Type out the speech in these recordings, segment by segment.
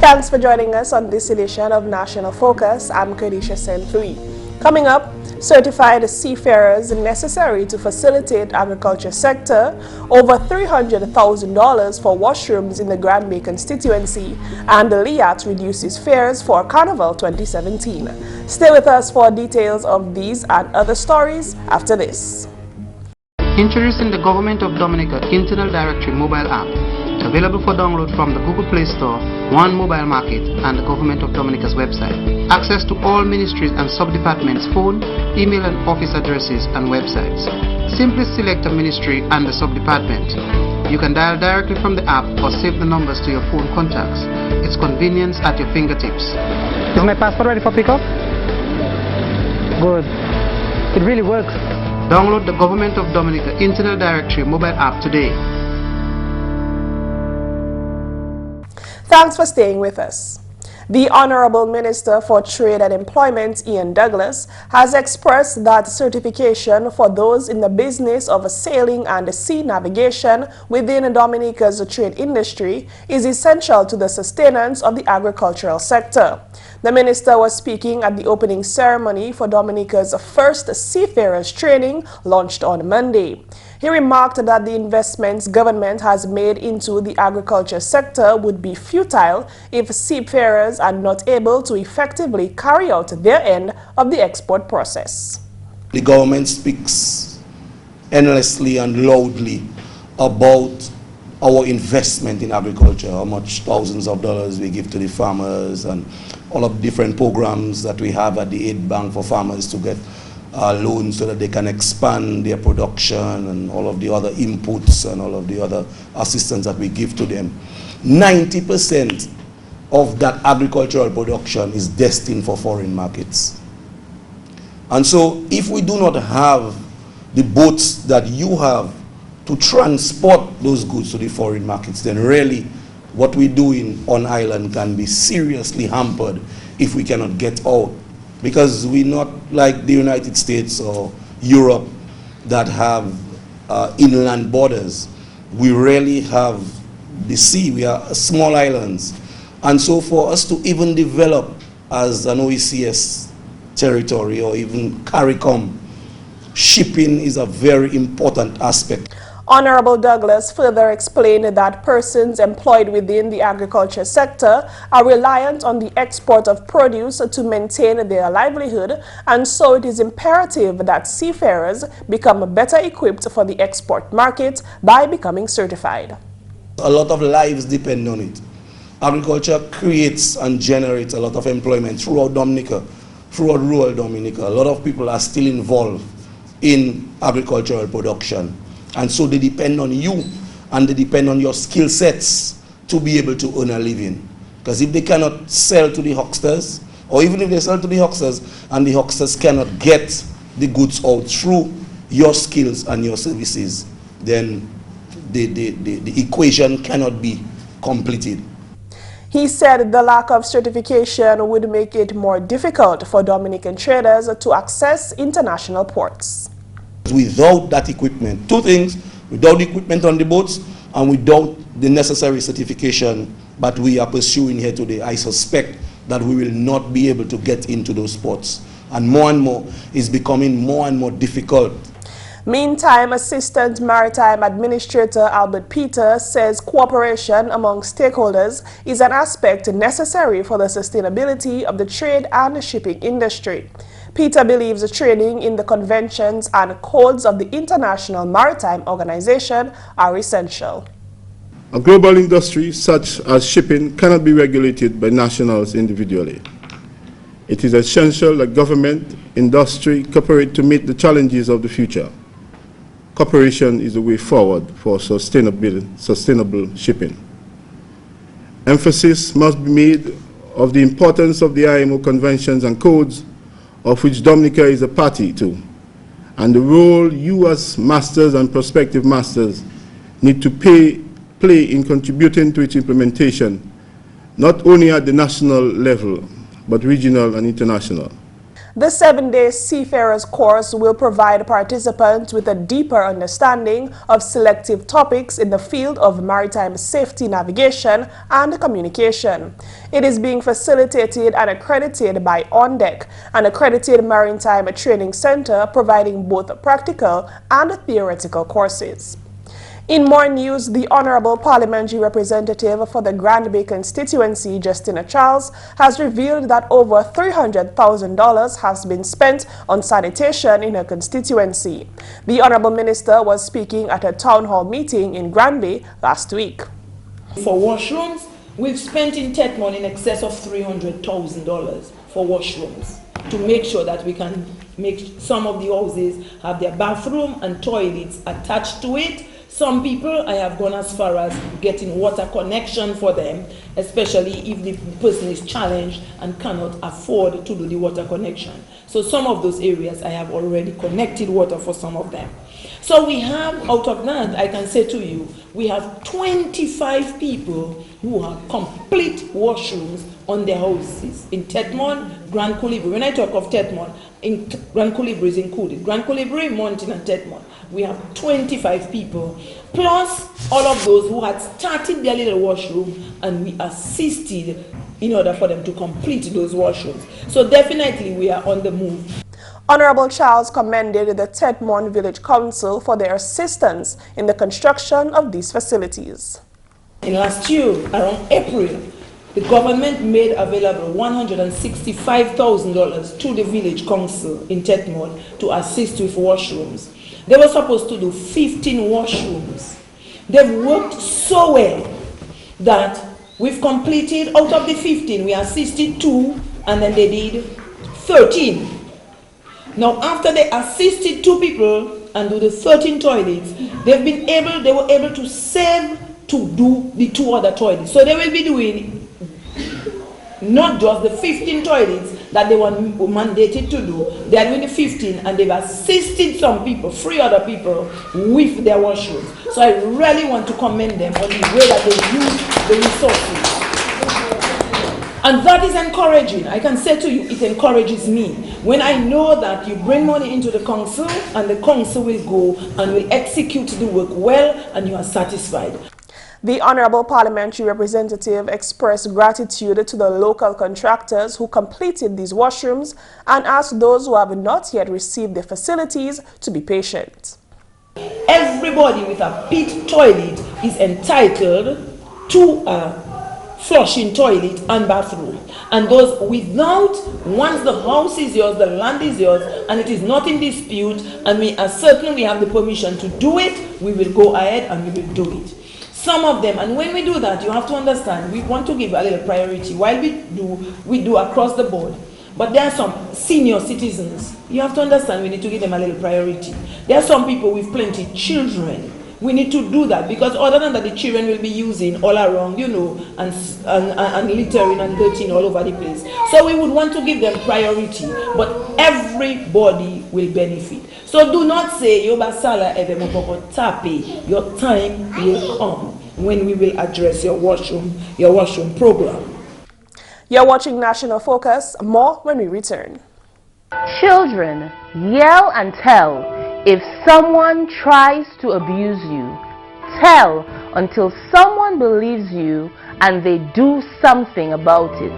Thanks for joining us on this edition of National Focus. I'm Kerdisha St. Coming up, certified seafarers necessary to facilitate agriculture sector, over $300,000 for washrooms in the Grand Bay constituency, and the LIAT reduces fares for Carnival 2017. Stay with us for details of these and other stories after this. Introducing the Government of Dominica Internal Directory mobile app, available for download from the Google Play Store, One Mobile Market, and the Government of Dominica's website. Access to all ministries and sub-departments' phone, email and office addresses and websites. Simply select a ministry and the sub-department. You can dial directly from the app or save the numbers to your phone contacts. It's convenience at your fingertips. Is my passport ready for pickup? Good. It really works. Download the Government of Dominica Internal Directory mobile app today. Thanks for staying with us. The Honorable Minister for Trade and Employment, Ian Douglas, has expressed that certification for those in the business of sailing and sea navigation within Dominica's trade industry is essential to the sustenance of the agricultural sector. The minister was speaking at the opening ceremony for Dominica's first seafarers training launched on Monday. He remarked that the investments government has made into the agriculture sector would be futile if seafarers are not able to effectively carry out their end of the export process. The government speaks endlessly and loudly about our investment in agriculture, how much thousands of dollars we give to the farmers, and all of the different programs that we have at the aid bank for farmers to get loans so that they can expand their production, and all of the other inputs and all of the other assistance that we give to them. 90% of that agricultural production is destined for foreign markets. And so if we do not have the boats that you have to transport those goods to the foreign markets, then really what we do on island can be seriously hampered if we cannot get out. Because we're not like the United States or Europe that have inland borders. We really have the sea. We are small islands. And so for us to even develop as an OECS territory or even CARICOM, shipping is a very important aspect. Honorable Douglas further explained that persons employed within the agriculture sector are reliant on the export of produce to maintain their livelihood, and so it is imperative that seafarers become better equipped for the export market by becoming certified. A lot of lives depend on it. Agriculture creates and generates a lot of employment throughout Dominica, throughout rural Dominica. A lot of people are still involved in agricultural production. And so they depend on you, and they depend on your skill sets to be able to earn a living. Because if they cannot sell to the hucksters, or even if they sell to the hucksters and the hucksters cannot get the goods out through your skills and your services, then the equation cannot be completed. He said the lack of certification would make it more difficult for Dominican traders to access international ports. Without that equipment, two things: without the equipment on the boats and without the necessary certification that we are pursuing here today, I suspect that we will not be able to get into those ports. And more is becoming more and more difficult. Meantime, Assistant Maritime Administrator Albert Peter says cooperation among stakeholders is an aspect necessary for the sustainability of the trade and shipping industry. Peter believes the training in the conventions and codes of the International Maritime Organization are essential. A global industry such as shipping cannot be regulated by nationals individually. It is essential that government, industry cooperate to meet the challenges of the future. Cooperation is the way forward for sustainable shipping. Emphasis must be made of the importance of the IMO conventions and codes, of which Dominica is a party to, and the role you as masters and prospective masters need to play in contributing to its implementation, not only at the national level, but regional and international. The 7-day Seafarers course will provide participants with a deeper understanding of selective topics in the field of maritime safety navigation and communication. It is being facilitated and accredited by On Deck, an accredited maritime training center providing both practical and theoretical courses. In more news, the Honorable Parliamentary Representative for the Granby constituency, Justina Charles, has revealed that over $300,000 has been spent on sanitation in her constituency. The Honorable Minister was speaking at a town hall meeting in Granby last week. For washrooms, we've spent in Tetmon in excess of $300,000 for washrooms to make sure that we can make some of the houses have their bathroom and toilets attached to it. Some people, I have gone as far as getting water connection for them, especially if the person is challenged and cannot afford to do the water connection. So some of those areas, I have already connected water for some of them. So we have, out of that, I can say to you, we have 25 people who have complete washrooms on their houses in Tetmon, Grand Colibri. When I talk of Tetmon, Grand Colibri is included. Grand Colibri, Mountain and Tetmon. We have 25 people, plus all of those who had started their little washroom, and we assisted in order for them to complete those washrooms. So definitely we are on the move. Honorable Charles commended the Tetmon Village Council for their assistance in the construction of these facilities. In last year, around April, the government made available $165,000 to the village council in Tetmon to assist with washrooms. They were supposed to do 15 washrooms. They've worked so well that we've completed, out of the 15, we assisted 2, and then they did 13. Now, after they assisted 2 people and do the 13 toilets, they were able to save to do the 2 other toilets. So they will be doing not just the 15 toilets that they were mandated to do. They are doing the 15, and they've assisted some people, 3 other people, with their washrooms. So I really want to commend them on the way that they use the resources. And that is encouraging. I can say to you, it encourages me. When I know that you bring money into the council, and the council will go and will execute the work well, and you are satisfied. The Honorable Parliamentary Representative expressed gratitude to the local contractors who completed these washrooms and asked those who have not yet received the facilities to be patient. Everybody with a pit toilet is entitled to a flushing toilet and bathroom. And those without, once the house is yours, the land is yours, and it is not in dispute, and we are certain we have the permission to do it, we will go ahead and we will do it. Some of them, and when we do that, you have to understand, we want to give a little priority. While we do across the board. But there are some senior citizens. You have to understand, we need to give them a little priority. There are some people with plenty children. We need to do that, because other than that, the children will be using all around, you know, and littering and dirtying all over the place. So we would want to give them priority, but everybody will benefit. So do not say, your time will come when we will address your washroom program. You're watching National Focus. More when we return. Children, yell and tell. If someone tries to abuse you, tell until someone believes you and they do something about it.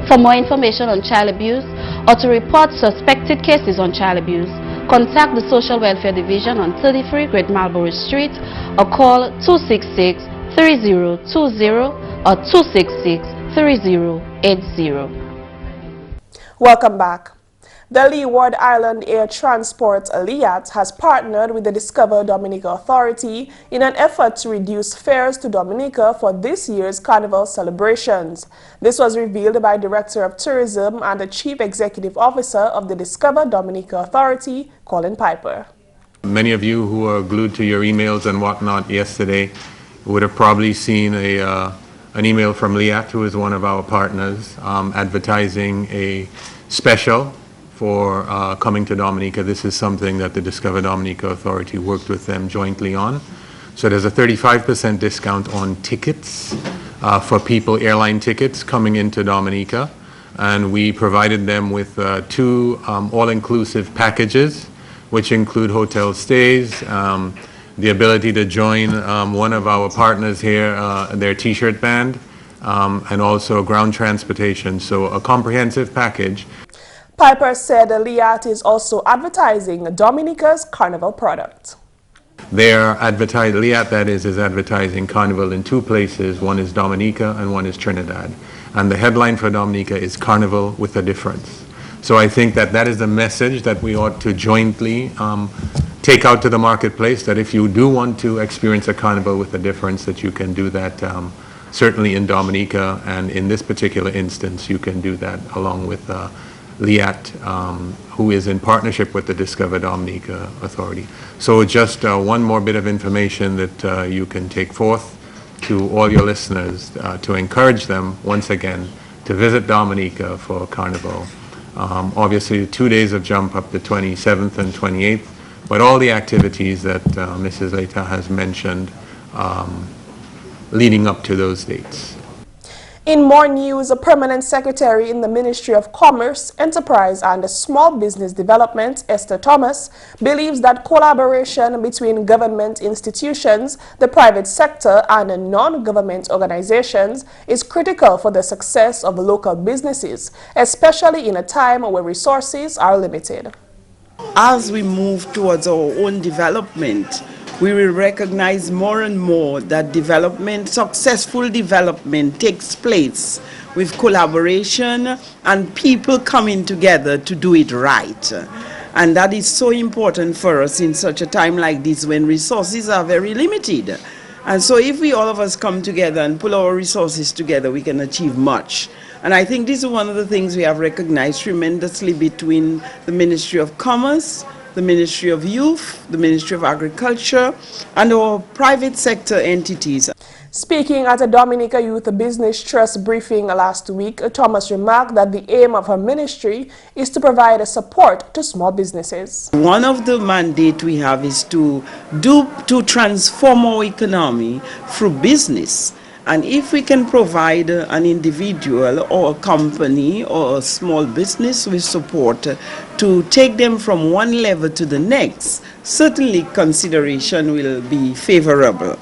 For more information on child abuse or to report suspected cases on child abuse, contact the Social Welfare Division on 33 Great Marlborough Street or call 266-3020 or 266-3080. Welcome back. The Leeward Island Air Transport LIAT has partnered with the Discover Dominica Authority in an effort to reduce fares to Dominica for this year's Carnival celebrations. This was revealed by Director of Tourism and the Chief Executive Officer of the Discover Dominica Authority, Colin Piper. Many of you who are glued to your emails and whatnot yesterday would have probably seen an email from LIAT, who is one of our partners, advertising a special for coming to Dominica. This is something that the Discover Dominica Authority worked with them jointly on. So there's a 35% discount on tickets for people, airline tickets coming into Dominica. and we provided them with 2 all-inclusive packages, which include hotel stays, the ability to join one of our partners here, their t-shirt band, and also ground transportation, so a comprehensive package. Piper said LIAT is also advertising Dominica's Carnival product. They are advertising, LIAT that is advertising Carnival in 2 places. One is Dominica and one is Trinidad. And the headline for Dominica is Carnival with a Difference. So I think that that is the message that we ought to jointly take out to the marketplace, that if you do want to experience a Carnival with a difference, that you can do that certainly in Dominica, and in this particular instance you can do that along with LIAT, who is in partnership with the Discover Dominica Authority. So just one more bit of information that you can take forth to all your listeners to encourage them once again to visit Dominica for Carnival. Obviously 2 days of jump up the 27th and 28th, but all the activities that Mrs. Leta has mentioned leading up to those dates. In more news, a permanent secretary in the Ministry of Commerce, Enterprise and Small Business Development, Esther Thomas, believes that collaboration between government institutions, the private sector and non-government organizations is critical for the success of local businesses, especially in a time where resources are limited. As we move towards our own development, we will recognize more and more that development, successful development, takes place with collaboration and people coming together to do it right. And that is so important for us in such a time like this when resources are very limited. And so if we all of us come together and pull our resources together, we can achieve much. And I think this is one of the things we have recognized tremendously between the Ministry of Commerce, the Ministry of Youth, the Ministry of Agriculture, and our private sector entities. Speaking at a Dominica Youth Business Trust briefing last week, Thomas remarked that the aim of her ministry is to provide support to small businesses. One of the mandates we have is to transform our economy through business. And if we can provide an individual or a company or a small business with support to take them from one level to the next, certainly consideration will be favorable.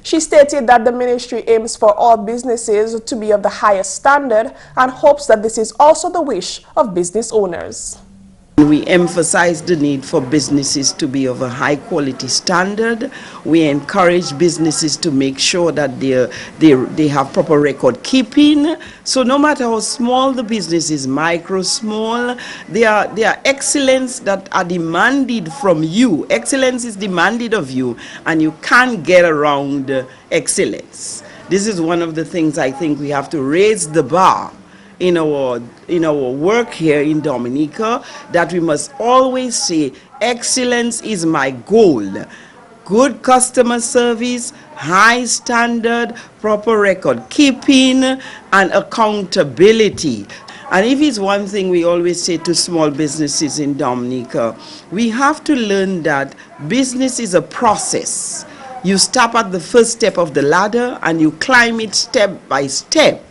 She stated that the ministry aims for all businesses to be of the highest standard and hopes that this is also the wish of business owners. We emphasize the need for businesses to be of a high quality standard. We encourage businesses to make sure that they have proper record keeping. So no matter how small the business is, micro, small, there are excellence that are demanded from you. Excellence is demanded of you, and you can't get around excellence. This is one of the things I think we have to raise the bar in our work here in Dominica, that we must always say excellence is my goal. Good customer service, high standard, proper record keeping, and accountability. And if it's one thing we always say to small businesses in Dominica, we have to learn that business is a process. You stop at the first step of the ladder and you climb it step by step.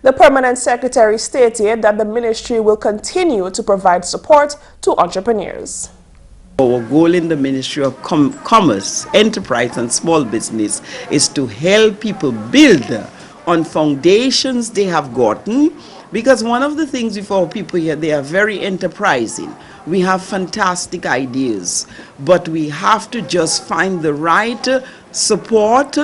The permanent secretary stated that the ministry will continue to provide support to entrepreneurs. Our goal in the Ministry of Commerce, Enterprise and Small Business is to help people build on foundations they have gotten, because one of the things with our people here, they are very enterprising. We have fantastic ideas, but we have to just find the right support,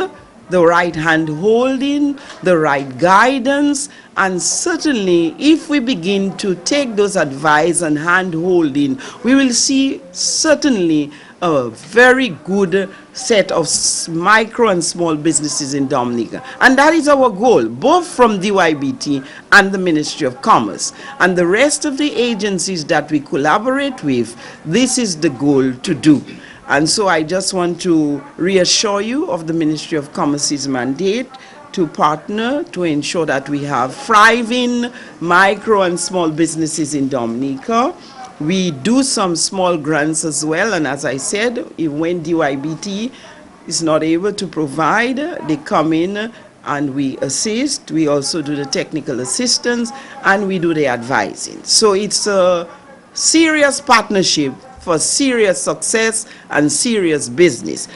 the right hand holding, the right guidance, and certainly if we begin to take those advice and hand holding, we will see certainly a very good set of micro and small businesses in Dominica. And that is our goal, both from DYBT and the Ministry of Commerce. And the rest of the agencies that we collaborate with, this is the goal to do. And so I just want to reassure you of the Ministry of Commerce's mandate to partner to ensure that we have thriving micro and small businesses in Dominica. We do some small grants as well, and as I said, when DYBT is not able to provide, they come in and we assist. We also do the technical assistance, and we do the advising. So it's a serious partnership for serious success and serious business.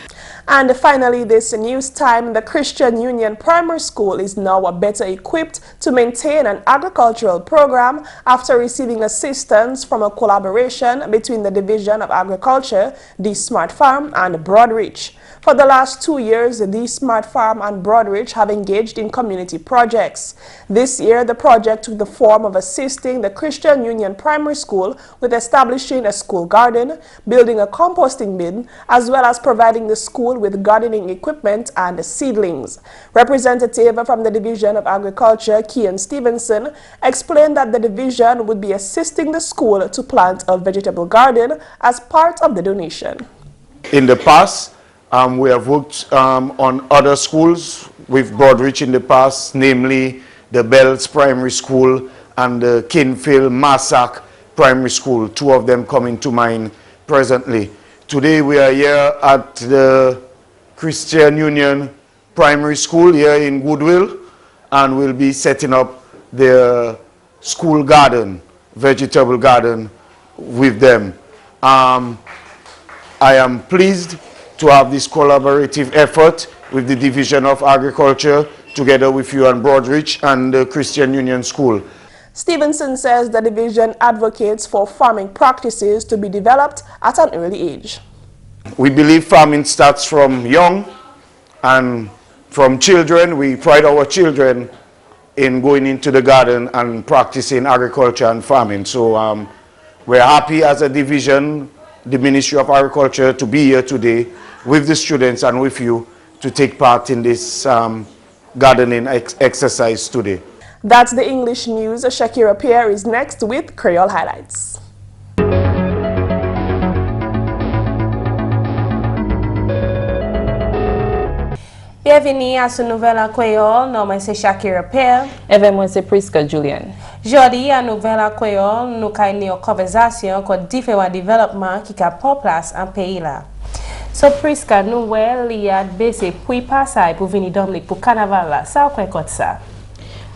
And finally, this news time, the Christian Union Primary School is now better equipped to maintain an agricultural program after receiving assistance from a collaboration between the Division of Agriculture, the Smart Farm, and Broadreach. For the last 2 years, the Smart Farm and Broadreach have engaged in community projects. This year, the project took the form of assisting the Christian Union Primary School with establishing a school garden, building a composting bin, as well as providing the school with gardening equipment and seedlings. Representative from the Division of Agriculture, Kian Stevenson, explained that the division would be assisting the school to plant a vegetable garden as part of the donation. In the past, we have worked on other schools with Broadreach in the past, namely the Bells Primary School and the Kinfield Massac Primary School, 2 of them coming to mind presently. Today we are here at the Christian Union Primary School here in Goodwill, and we'll be setting up the school garden, vegetable garden with them. I am pleased to have this collaborative effort with the Division of Agriculture together with you and Broadreach and the Christian Union School. Stevenson says the division advocates for farming practices to be developed at an early age. We believe farming starts from young, and from children. We pride our children in going into the garden and practicing agriculture and farming. So we're happy as a division, the Ministry of Agriculture, to be here today with the students and with you to take part in this gardening exercise today. That's the English news. Shaakira Pierre is next with Creole highlights. Bienvenue à ce nouvel Creole. Non, moi c'est Shaakira Pierre. Et moi c'est Prisca Julien. Aujourd'hui, à nouvel Creole, nous avons une conversation sur différents développements qui ont pris place en pays là. So Prisca, nous voyons LIAT baisser puis passer pour venir Dominique pour Carnival là. Ça quoi comme ça?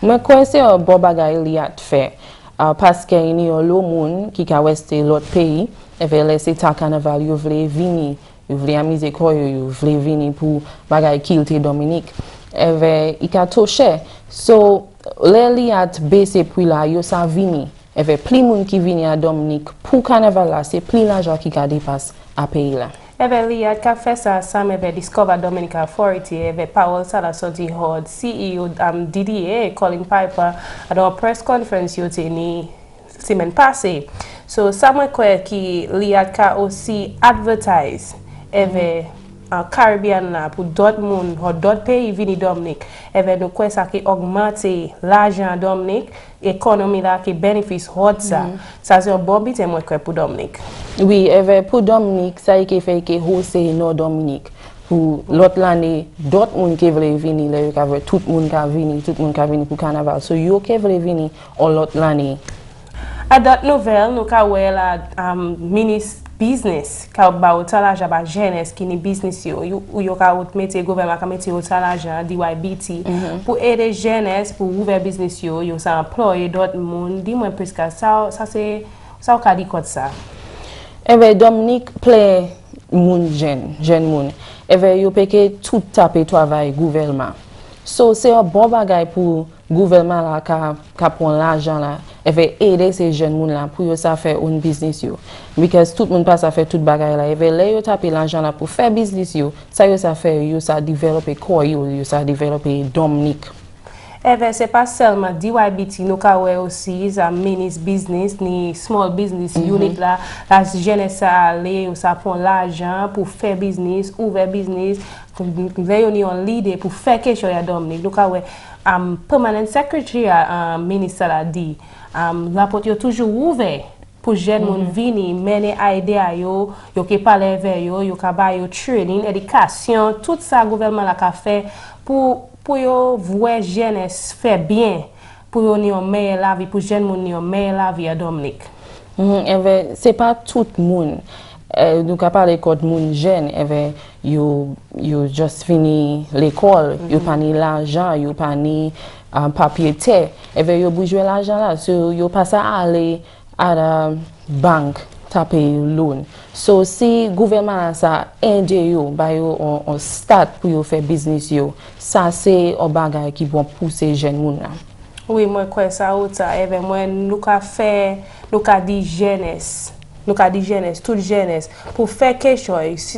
Moi crois c'est un bon bagage LIAT fait parce que il y a l'autre monde qui a resté l'autre pays et veut laisser ta Carnival yo vle venir. Vous voulez amuser quoi, vous voulez venir pour bagaille Kilte Dominique. Et il a touché. So, les LIAT baissé puis là, yo sa vini. Et plus de monde qui vient à Dominique pour Carnival là, c'est plus l'argent qui a dépassé à pays là. LIAT a fait ça ensemble avec Discover Dominica Authority, avec Powell Salasoti Hod, CEO DDA, Colin Piper, à la press conference yo teni semaine passée. So, ça me croit que LIAT a aussi advertise avec Caribbean là pour d'autres monde ou d'autres pays venir Dominique avec nous quoi ça qui augmenter l'argent Dominique économie là qui bénéficie hot ça ça c'est un bon but moi quoi pour Dominique. Oui, pour Dominique ça qui fait que hausse non Dominique pour l'autre l'année d'autres monde qui veulent venir là avec tout le monde qui venir pour Carnival so yo qui veulent venir l'autre l'année. À d'autres nouvelles nous ka wè la ministre business ka ba otalage ba jeunesse qui ni business yo ka mettre gouvernement ka mettre otalage DYBT pour aider jeunesse pour ouvrir business yo ça employer d'autres monde dis-moi Prisca ça c'est ça ka dit quoi ça Dominique plaît monde jeune monde yo peke tout taper travail gouvernement so c'est un bon bagage pour gouvernement là ka prend l'argent là aider ces jeunes monde là pour ça faire un business yo because tout le monde passe à faire toute bagaille là les yo taper l'argent là pour faire business yo ça fait yo ça développer quoi yo ça développer Dominique c'est pas seulement DYBT nous ka aussi ça mini business ni small business unit là la jeunesse ça aller ça prend l'argent pour faire business ouvrir business réunion leader pour faire quelque chose à Dominique nous ka permanent secretary ministre a dit la porte est toujours ouverte pour jeunes monde venir mener idée yo qui parler avec yo ka ba yo training éducation tout ça gouvernement la ka fait pour yo voir jeunesse faire bien pour yo ni meilleure la vie pour jeunes monde ni meilleure la vie à Dominique. C'est pas tout le monde nous ka parler kod moun jeune yo just fini l'école, yo pa ni l'argent, yo pa ni papier te, yo boujwe l'argent là, so yo pas à aller à la banque taper loan. So si gouvernement ça aide yo, ba yo on start pour yo faire business yo, ça c'est un bagage qui vont pousser jeune moun là. Oui, moi crois ça autant, moi nous ka faire, nous ka di jeunesse. Nous avons dit jeunesse, toute jeunesse, pour faire quelque chose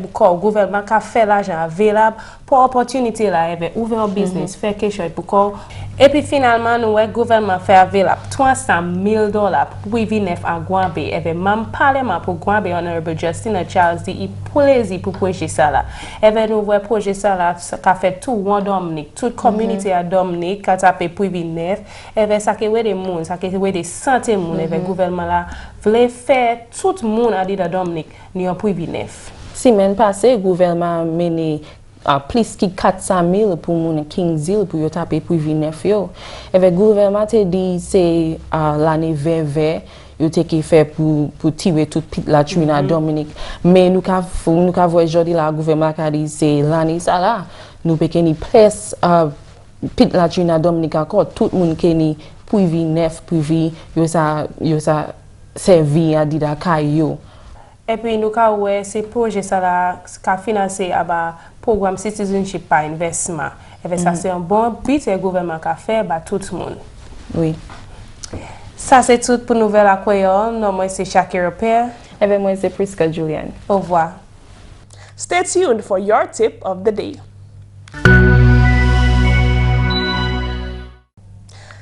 pour que le gouvernement fait l'argent available pour l'opportunité là, ouvrir un business, faire quelque chose pour que. Et puis finalement, nous le gouvernement fait available $300,000 pour venir à Guambe. Et bien, même parlement pour Guambe, Honorable Justina Charles dit, il plaisir pour projet ça là. Et bien, nous voyons projet ça là, qui fait tout one Dominique, toute communauté à Dominique, qui a tapé pour venir. Et bien, ça qui est des gens, ça qui est des centaines de gens, et bien, le gouvernement là, voulait faire tout le monde à dire Dominique, nous avons pour venir. Semaine passée, le gouvernement a mené plus que 400,000 pour mon King's pour taper pour venir yo. Et le gouvernement te dit c'est l'année 2020 yo te qui fait pour tirer toute la Trina Dominique. Mais nous ka voir aujourd'hui la gouvernement a dit c'est l'année ça là. Nous pe ni presse pit la Trina Dominique encore tout le monde qui ni pour venir yo ça servi à dire kayo. Et puis nous avons ces projets qui ont financé le programme Citizenship par investissement. Et bien ça c'est un bon but que le gouvernement a fait pour tout le monde. Oui. Ça c'est tout pour Nouvelle à Creole. Moi c'est Shaakira Pierre. Et bien moi c'est Prisca Julien. Au revoir. Stay tuned for your tip of the day.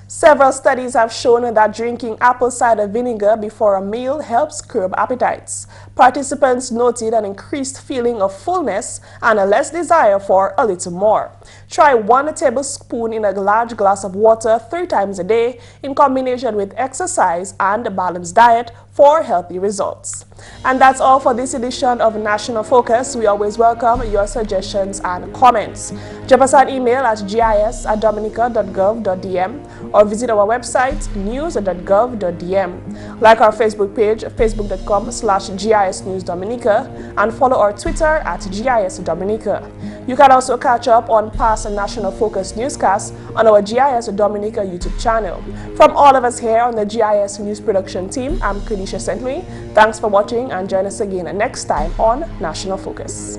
Several studies have shown that drinking apple cider vinegar before a meal helps curb appetites. Participants noted an increased feeling of fullness and a less desire for a little more. Try 1 tablespoon in a large glass of water 3 times a day in combination with exercise and a balanced diet for healthy results. And that's all for this edition of National Focus. We always welcome your suggestions and comments. Drop us an email at gis@dominica.gov.dm or visit our website news.gov.dm. Like our Facebook page, facebook.com/GIS News Dominica, and follow our Twitter at GIS Dominica. You can also catch up on past National Focus newscasts on our GIS Dominica YouTube channel. From all of us here on the GIS News Production team, I'm Kerdisha St. Thanks for watching and join us again next time on National Focus.